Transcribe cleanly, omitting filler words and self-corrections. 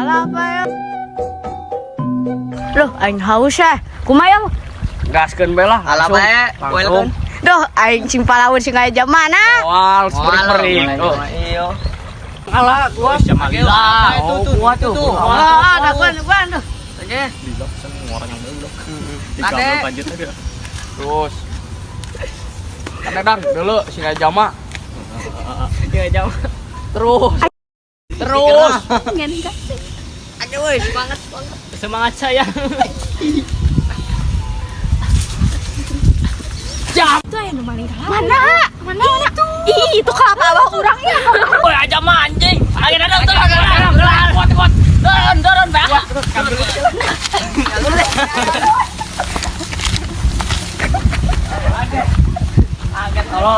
apa ya? Loh, aing haus ya. Kumaha? Gaskeun bae lah. Alah bae, welcome. Duh, aing sing palawan sing aya jam mana? Wal, seperti Oh, oh. iyo. Alah, gua sama Lila. Gua tuh. Wah, ada gua tuh. Oke. Dilok semua orang yang belok. Ade. Lanjut aja. Terus. Kan Dadang dulu si Jama. Iya, jam. Terus. Terus. Aduh, woi, semangat. Semangat saya. Itu yang paling kalah. Mana itu? Ih, itu kelapa abah kurangnya. Woi, aja mah anjing. Ayo Dadang tuh. Kuat. Dorong, Pak. Kaget. Halo.